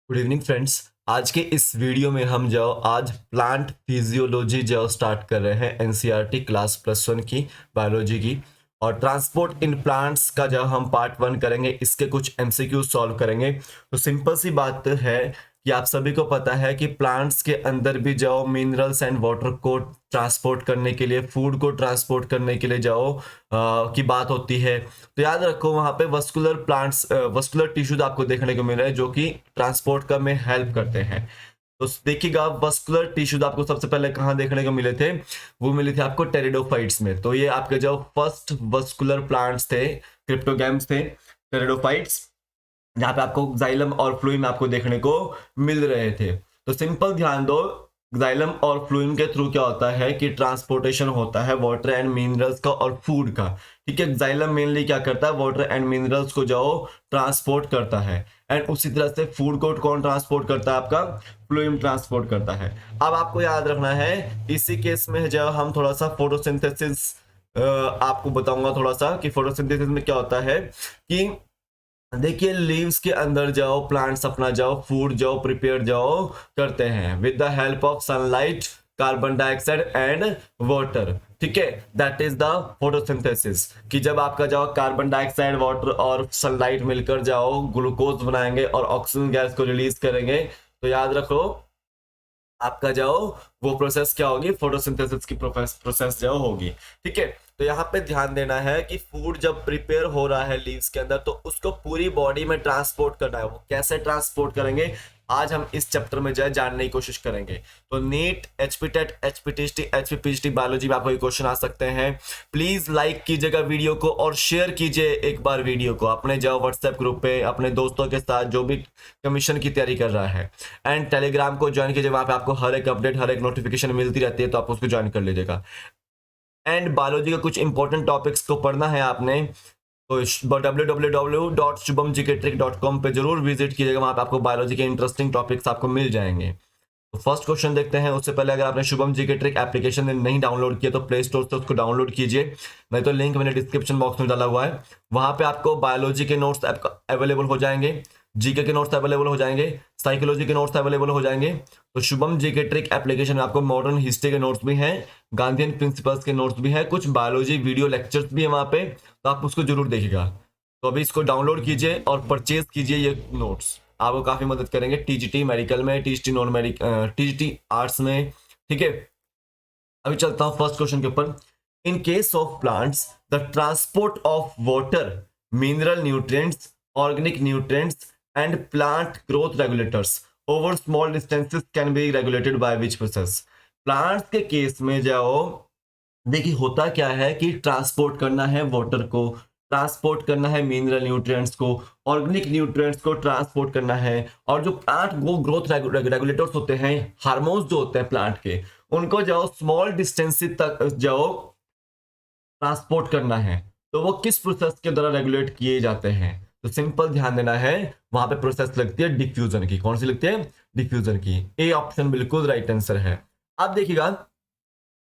Good evening friends. आज के इस वीडियो में हम जो आज प्लांट फिजियोलॉजी जो स्टार्ट कर रहे हैं एनसीईआरटी क्लास +1 की बायोलॉजी की, और ट्रांसपोर्ट इन प्लांट्स का जब हम पार्ट 1 करेंगे, इसके कुछ एमसीक्यू सॉल्व करेंगे। तो सिंपल सी बात है कि आप सभी को पता है कि प्लांट्स के अंदर भी जाओ मिनरल्स एंड वाटर को ट्रांसपोर्ट करने के लिए, फूड को ट्रांसपोर्ट करने के लिए जाओ की बात होती है। तो याद रखो वहां पे वस्कुलर टिश्यूज आपको देखने को मिल रहे हैं जो कि ट्रांसपोर्ट का में हेल्प करते हैं। तो देखिएगा वस्कुलर टिश्यूज आपको सबसे पहले कहाँ देखने को मिले थे, वो मिले थे आपको टेरिडोफाइट्स में। तो ये आपके जो फर्स्ट वस्कुलर प्लांट्स थे, क्रिप्टोगैम्स थे, टेरिडोफाइट्स, जहाँ पे आपको जाइलम और फ्लूइम आपको देखने को मिल रहे थे। तो सिंपल ध्यान दो, जाइलम और फ्लूइम के थ्रू क्या होता है कि ट्रांसपोर्टेशन होता है वाटर एंड मिनरल्स का और फूड का। ठीक है, जाइलम मेनली क्या करता है, वाटर एंड मिनरल्स को जो ट्रांसपोर्ट करता है, एंड उसी तरह से फूड को कौन ट्रांसपोर्ट करता है, आपका फ्लूइम ट्रांसपोर्ट करता है। अब आपको याद रखना है इसी केस में जब हम थोड़ा सा फोटोसिंथेसिस आपको बताऊंगा थोड़ा सा कि फोटोसिंथेसिस में क्या होता है कि देखिए लीव्स के अंदर जाओ, प्लांट्स अपना जाओ फूड जाओ प्रिपेयर जाओ करते हैं with the help of sunlight, carbon dioxide and water. ठीक है, दैट इज द फोटोसिंथेसिस। कि जब आपका जाओ कार्बन डाइऑक्साइड, वाटर और सनलाइट मिलकर जाओ ग्लूकोज बनाएंगे और ऑक्सीजन गैस को रिलीज करेंगे। तो याद रखो आपका जाओ वो प्रोसेस क्या होगी, फोटोसिंथेसिस की प्रोसेस जो होगी। ठीक है, तो यहाँ पे ध्यान देना है कि फूड जब प्रिपेयर हो रहा है लीव्स के अंदर, तो उसको पूरी बॉडी में ट्रांसपोर्ट करना है। वो कैसे ट्रांसपोर्ट करेंगे, आज हम इस चैप्टर में जाए जानने की कोशिश करेंगे। तो नीट, एचपीटेट, एचपीटीएसटी, एचपीपीएचटी बायोलॉजी में आपको ये क्वेश्चन आ सकते हैं। प्लीज लाइक कीजिएगा वीडियो को और शेयर कीजिए एक बार वीडियो को अपने जो व्हाट्सएप ग्रुप पे अपने दोस्तों के साथ जो भी कमीशन की तैयारी कर रहा है। एंड टेलीग्राम को ज्वाइन कीजिए, वहां पे आपको हर एक अपडेट, हर एक नोटिफिकेशन मिलती रहती है, तो आप उसको ज्वाइन कर लीजिएगा। एंड बायोलॉजी का कुछ इंपॉर्टेंट टॉपिक्स को पढ़ना है आपने, तो www.shubhamgktrick.com पे जरूर विजिट कीजिएगा, वहां पे आपको बायोलॉजी के इंटरेस्टिंग टॉपिक्स आपको मिल जाएंगे। तो फर्स्ट क्वेश्चन देखते हैं। उससे पहले अगर आपने शुभम जी के ट्रिक एप्लीकेशन नहीं डाउनलोड किया तो प्ले स्टोर से उसको डाउनलोड कीजिए, नहीं तो लिंक मैंने डिस्क्रिप्शन बॉक्स में डाला हुआ है। वहां पे आपको बायोलॉजी के नोट्स अवेलेबल हो जाएंगे, जीके के नोट्स अवेलेबल हो जाएंगे, साइकोलॉजी के नोट्स अवेलेबल हो जाएंगे। तो शुभम जी के ट्रिक एप्लीकेशन में आपको मॉडर्न हिस्ट्री के नोट्स भी हैं, गांधीयन प्रिंसिपल्स के नोट्स भी हैं, कुछ बायोलॉजी वीडियो लेक्चर्स भी है वहां पे, तो आप उसको जरूर देखिएगा। तो अभी इसको डाउनलोड कीजिए और परचेज कीजिए, ये नोट्स आपको काफी मदद करेंगे टीजीटी मेडिकल में, TGT non medical, TGT arts में। ठीक है, अभी चलता हूं फर्स्ट क्वेश्चन के ऊपर। इन case of plants the transport of water, mineral nutrients, organic nutrients and plant growth regulators over small distances can be regulated by which process. Plants के case में जाओ, देखिए होता क्या है कि ट्रांसपोर्ट करना है वाटर को, ट्रांसपोर्ट करना है मिनरल न्यूट्रिएंट्स को, ऑर्गेनिक न्यूट्रिएंट्स को ट्रांसपोर्ट करना है, और जो प्लांट वो ग्रोथ रेगुलेटर्स होते हैं, हार्मोन्स जो होते हैं प्लांट के, उनको जाओ स्मॉल डिस्टेंस तक जाओ ट्रांसपोर्ट करना है। तो वो किस प्रोसेस के द्वारा रेगुलेट किए जाते हैं, तो सिंपल ध्यान देना है, वहां पे प्रोसेस लगती है डिफ्यूजन की। कौन सी लगती है, डिफ्यूजन की। ए ऑप्शन बिल्कुल राइट आंसर है। अब देखिएगा,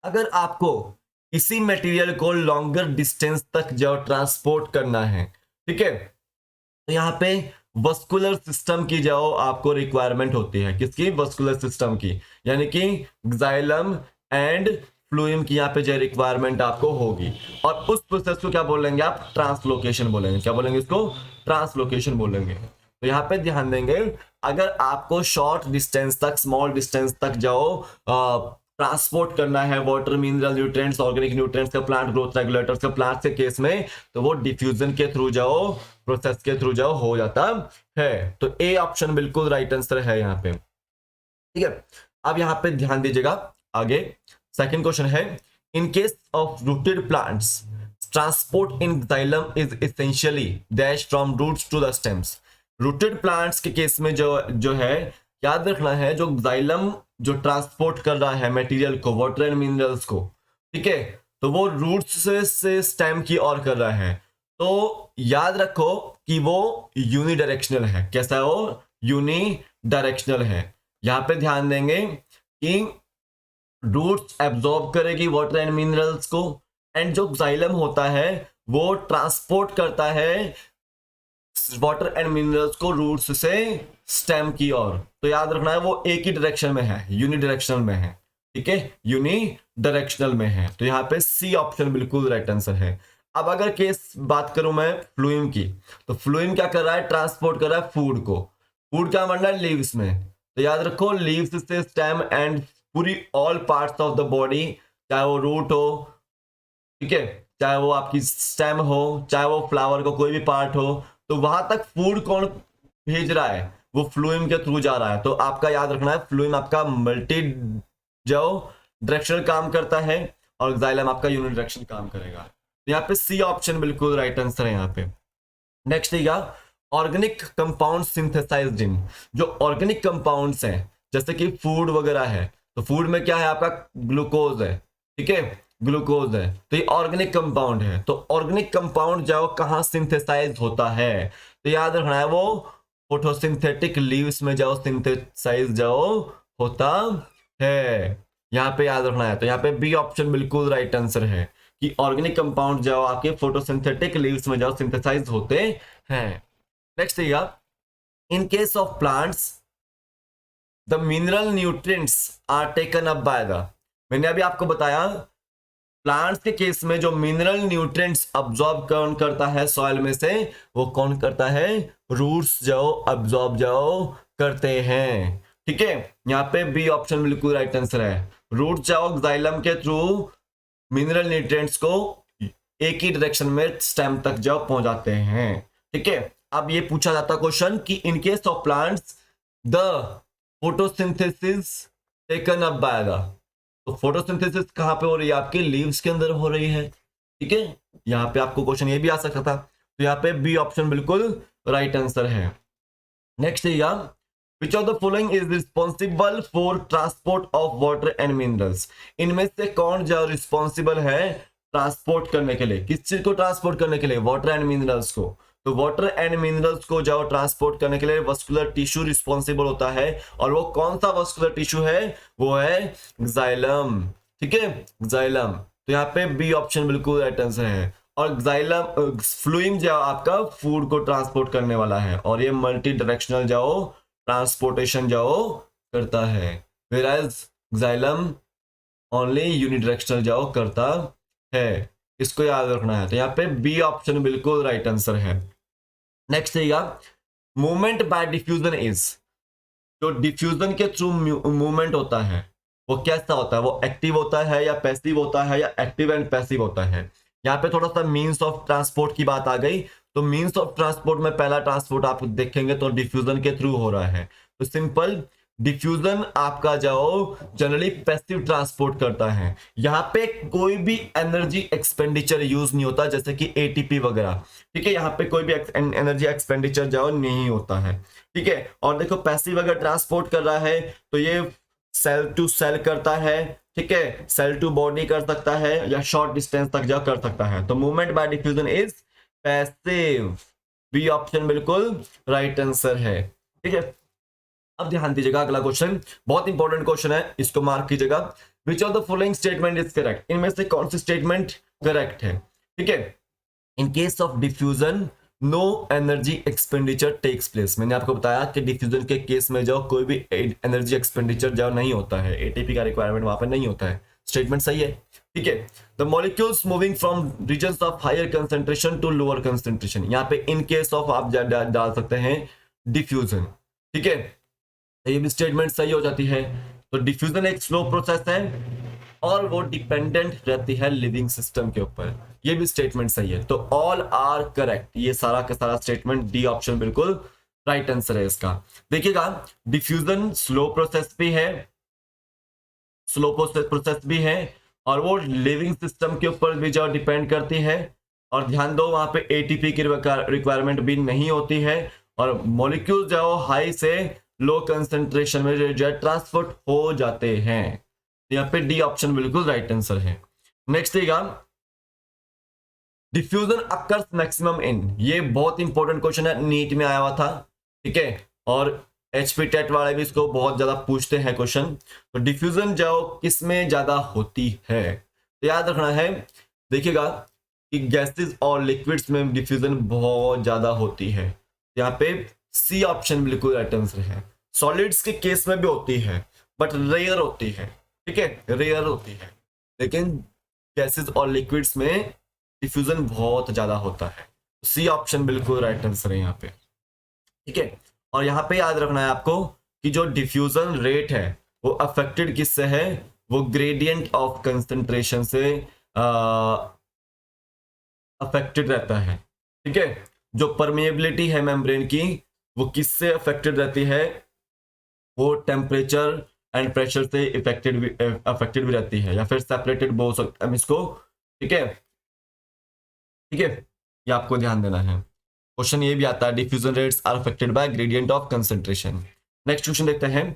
अगर आपको इसी मटेरियल को लॉन्गर डिस्टेंस तक जो ट्रांसपोर्ट करना है, ठीक है, तो यहाँ पे वस्कुलर सिस्टम की जो आपको रिक्वायरमेंट होती है, किसकी, वस्कुलर सिस्टम की, यानी कि जाइलम एंड फ्लूइम की यहाँ पे जो रिक्वायरमेंट आपको होगी। और उस प्रोसेस को क्या बोलेंगे आप, ट्रांसलोकेशन बोलेंगे। क्या बोलेंगे इसको, ट्रांसलोकेशन बोलेंगे। तो यहाँ पे ध्यान देंगे, अगर आपको शॉर्ट डिस्टेंस तक, स्मॉल डिस्टेंस तक जाओ ट्रांसपोर्ट करना है water, mineral nutrients, organic nutrients का, प्लांट ग्रोथ रेगुलेटर्स का, प्लांट के केस में तो वो डिफ्यूजन के थ्रू जाओ, प्रोसेस के थ्रू जाओ हो जाता है। तो ए ऑप्शन बिल्कुल राइट आंसर है यहाँ पे। ठीक है, अब यहाँ पे ध्यान दीजिएगा आगे। सेकंड क्वेश्चन है, in case of rooted plants transport in xylem is essentially dash from roots to the stems. Rooted plants के केस में जो जो है, याद रखना है, जो जाइलम जो ट्रांसपोर्ट कर रहा है मटेरियल को, वाटर एंड मिनरल्स को, ठीक है, तो वो रूट्स से स्टेम की ओर कर रहा है। तो याद रखो कि वो यूनिडायरेक्शनल है। कैसा है वो, यूनिडायरेक्शनल है। यहां पे ध्यान देंगे कि रूट्स एब्जॉर्ब करेगी वाटर एंड मिनरल्स को, एंड जो जाइलम होता है वो ट्रांसपोर्ट करता है वाटर एंड मिनरल्स को रूट्स से स्टेम की ओर। तो याद रखना है वो एक ही डायरेक्शन में है, यूनिडायरेक्शनल में है, ठीक है, यूनिडायरेक्शनल में है। तो यहाँ पे सी ऑप्शन बिल्कुल राइट आंसर है। अब अगर केस बात करूं मैं फ्लूइम की, तो फ्लूइम क्या कर रहा है, ट्रांसपोर्ट कर रहा है फूड को। फूड क्या बन रहा है, लीव्स में। तो याद रखो लीव्स से स्टेम एंड पूरी all parts of the body, चाहे वो रूट हो, ठीक है, चाहे वो आपकी स्टेम हो, चाहे वो फ्लावर का कोई भी पार्ट हो, तो वहां तक फूड कौन भेज रहा है, वो फ्लूइम के थ्रू जा रहा है। तो आपका याद रखना है फ्लूइम आपका मल्टी जो डायरेक्शनल काम करता है और जाइलम आपका यूनिडायरेक्शनल काम करेगा। तो यहाँ पे सी ऑप्शन बिल्कुल राइट आंसर है यहाँ पे। नेक्स्ट है ऑर्गेनिक कंपाउंड सिंथेसाइज्ड इन। जो ऑर्गेनिक कंपाउंड्स हैं जैसे कि फूड वगैरह है, तो फूड में क्या है आपका ग्लूकोज है, ठीक है, ग्लूकोज है, तो ये ऑर्गेनिक कंपाउंड है। तो ऑर्गेनिक कंपाउंड जाओ कहाँ सिंथेसाइज होता है, तो याद रखना है वो फोटोसिंथेटिक लीव्स में जाओ सिंथेसाइज जाओ होता है, यहाँ पे याद रखना है। तो यहाँ पे बी ऑप्शन बिल्कुल राइट आंसर है कि ऑर्गेनिक कंपाउंड जाओ आपके फोटोसिंथेटिक लीव्स में जाओ सिंथेसाइज होते हैं। नेक्स्ट है in case of plants the mineral nutrients are taken up by the. मैंने अभी आपको बताया प्लांट्स के केस में जो मिनरल न्यूट्रिएंट्स अब्सॉर्ब कौन करता है सॉइल में से, वो कौन करता है, रूट्स जाओ अब्सॉर्ब जाओ करते हैं, ठीक है। यहाँ पे बी ऑप्शन बिल्कुल राइट आंसर है। रूट जाओ जाइलम के थ्रू मिनरल न्यूट्रिएंट्स को एक ही डायरेक्शन में स्टेम तक जाओ पहुंचाते हैं, ठीक है। अब ये पूछा जाता क्वेश्चन कि इन case of plants the photosynthesis taken up by the. तो फोटोसिंथेसिस कहां पे हो रही है, आपके लीव्स के अंदर हो रही है, ठीक है। यहां पे आपको क्वेश्चन ये भी आ सकता था। तो यहाँ पे बी ऑप्शन बिल्कुल राइट आंसर है। नेक्स्ट है Which of the following is responsible for transport of water and minerals? इनमें से कौन जो रिस्पॉन्सिबल है ट्रांसपोर्ट करने के लिए, किस चीज को ट्रांसपोर्ट करने के लिए, वाटर एंड मिनरल्स को। तो वाटर एंड मिनरल्स को जाओ ट्रांसपोर्ट करने के लिए वस्कुलर टिश्यू रिस्पॉन्सिबल होता है, और वो कौन सा वस्कुलर टिश्यू है, वो है जाइलम, ठीक है, जाइलम। तो यहाँ पे बी ऑप्शन बिल्कुल राइट आंसर है। और जाइलम फ्लूइम जो आपका फूड को ट्रांसपोर्ट करने वाला है, और ये मल्टी डायरेक्शनल जाओ ट्रांसपोर्टेशन जाओ करता है, whereas xylem ओनली यूनिडायरेक्शनल जाओ करता है। इसको याद रखना है। तो यहाँ पे बी ऑप्शन बिल्कुल राइट आंसर है। नेक्स्ट है मूवमेंट बाय डिफ्यूजन इज। जो डिफ्यूजन के थ्रू मूवमेंट होता है वो कैसा होता है, वो एक्टिव होता है या पैसिव होता है, या एक्टिव एंड पैसिव होता है। यहाँ पे थोड़ा सा मीन्स ऑफ ट्रांसपोर्ट की बात आ गई। तो मीन्स ऑफ ट्रांसपोर्ट में पहला ट्रांसपोर्ट आप देखेंगे तो डिफ्यूजन के थ्रू हो रहा है। तो सिंपल डिफ्यूजन आपका जाओ जनरली पैसिव ट्रांसपोर्ट करता है। यहाँ पे कोई भी एनर्जी एक्सपेंडिचर यूज नहीं होता, जैसे कि एटीपी वगैरह, ठीक है, यहाँ पे कोई भी एनर्जी एक्सपेंडिचर जाओ नहीं होता है, ठीक है। और देखो पैसिव अगर ट्रांसपोर्ट कर रहा है तो ये सेल टू सेल करता है, ठीक है, सेल टू बॉडी कर सकता है, या शॉर्ट डिस्टेंस तक जा कर सकता है। तो movement by diffusion is passive. B option बिल्कुल राइट आंसर है, ठीक है। अब ध्यान दीजिएगा अगला क्वेश्चन बहुत इंपॉर्टेंट क्वेश्चन है, इसको मार्क कीजिएगा। Which of the following statement is correct. इनमें से कौन सी स्टेटमेंट करेक्ट है, ठीक है। In case of diffusion no energy expenditure takes place. मैंने आपको बताया कि डिफ्यूजन के केस में जाओ कोई भी एनर्जी एक्सपेंडिचर जाओ नहीं होता है, एटीपी का रिक्वायरमेंट वहां पर नहीं होता है। स्टेटमेंट सही है, ठीक है। The molecules moving from regions of higher concentration to lower concentration. यहाँ पे इन केस ऑफ आप डाल सकते हैं डिफ्यूजन, ठीक है, ये भी स्टेटमेंट सही हो जाती है। तो डिफ्यूजन एक स्लो प्रोसेस है और वो डिपेंडेंट रहती है लिविंग सिस्टम के ऊपर, ये भी स्टेटमेंट सही है। तो ऑल आर करेक्ट, ये सारा का सारा स्टेटमेंट डी ऑप्शन बिल्कुल राइट आंसर है इसका। देखिएगा डिफ्यूजन स्लो प्रोसेस भी है, स्लो प्रोसेस भी है, और वो लिविंग सिस्टम के ऊपर भी जो डिपेंड करती है। और ध्यान दो वहां पे एटीपी की रिक्वायरमेंट भी नहीं होती है, और मॉलिक्यूल जो हाई से लो कंसंट्रेशन में जो ट्रांसपोर्ट हो जाते हैं। यहाँ पे डी ऑप्शन बिल्कुल राइट आंसर है। नेक्स्ट देगा डिफ्यूजन अकर्स मैक्सिमम इन। ये बहुत इंपॉर्टेंट क्वेश्चन है, नीट में आया हुआ था, ठीक है, और एचपी टेट वाले भी इसको बहुत ज्यादा पूछते हैं क्वेश्चन। तो डिफ्यूजन जो किस में ज्यादा होती है, तो याद रखना है, देखिएगा कि गैसेस और लिक्विड्स में डिफ्यूजन बहुत ज्यादा होती है। यहाँ पे सी ऑप्शन बिल्कुल राइट आंसर है। सॉलिड्स के केस में भी होती है बट रेयर होती है, ठीक है, रेयर होती है, लेकिन गैसेस और लिक्विड्स में डिफ्यूजन बहुत ज्यादा होता है। सी ऑप्शन बिल्कुल राइट आंसर है यहाँ पे, ठीक है। और यहाँ पे याद रखना है आपको कि जो डिफ्यूजन रेट है वो अफेक्टेड किससे है, वो ग्रेडियंट ऑफ कंसंट्रेशन से अफेक्टेड रहता है, ठीक है। जो परमेबिलिटी है मेम्ब्रेन की वो किससे अफेक्टेड रहती है, वो टेम्परेचर एंड प्रेशर से अफेक्टेड भी रहती है, या फिर सेपरेटेड बोल सकते हम इसको, ठीक है, ठीक है। ये आपको ध्यान देना है। क्वेश्चन ये भी आता है, diffusion rates are affected by gradient of concentration. Next question देखते हैं,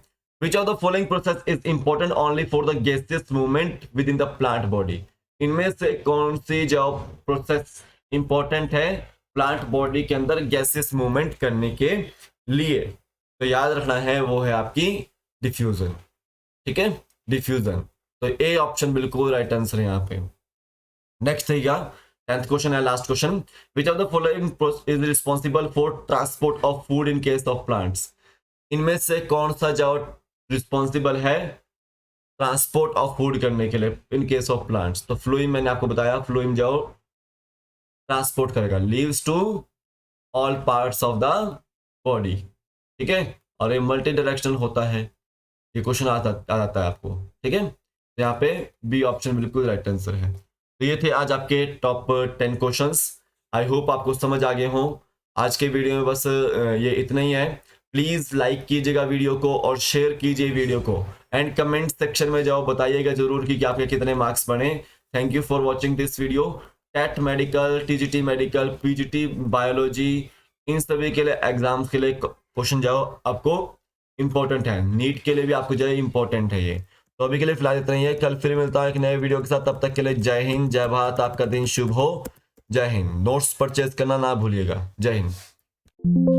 which of the following process is important only for the gaseous movement within the plant body. इनमें से कौन सी जो प्रोसेस इंपॉर्टेंट है प्लांट बॉडी के अंदर गैसियस मूवमेंट करने के लिए, तो याद रखना है वो है आपकी डिफ्यूजन, ठीक है, डिफ्यूजन। तो ए ऑप्शन बिल्कुल राइट आंसर है यहाँ पे। नेक्स्ट है क्या, 10th क्वेश्चन है, last question, which of the following is responsible for transport of food in case of plants. इनमें से कौन सा जो रिस्पॉन्सिबल है ट्रांसपोर्ट ऑफ फूड करने के लिए इन केस ऑफ प्लांट्स। तो फ्लोएम मैंने आपको बताया, फ्लोएम जो ट्रांसपोर्ट करेगा, leaves to all parts of the body, ठीक है, और ये मल्टी डायरेक्शनल होता है। ये क्वेश्चन आ जाता है आपको, ठीक है। तो यहाँ पे बी ऑप्शन बिल्कुल राइट आंसर है। तो ये थे आज आपके टॉप 10 क्वेश्चंस। आई होप आपको समझ आ गए हों। आज के वीडियो में बस ये इतना ही है। प्लीज लाइक कीजिएगा वीडियो को और शेयर कीजिए वीडियो को, एंड कमेंट सेक्शन में जाओ बताइएगा जरूर कि आपके कितने मार्क्स बने। Thank you for watching this video. TET medical, TGT medical, PGT biology, इन सभी के लिए एग्जाम्स के लिए क्वेश्चन जाओ आपको इंपॉर्टेंट है, नीट के लिए भी आपको जो है इंपॉर्टेंट है ये। तो अभी के लिए फिलहाल इतना ही है, कल फिर मिलता है एक नए वीडियो के साथ। तब तक के लिए जय हिंद, जय भारत, आपका दिन शुभ हो। जय हिंद। नोट्स परचेज करना ना भूलिएगा। जय हिंद।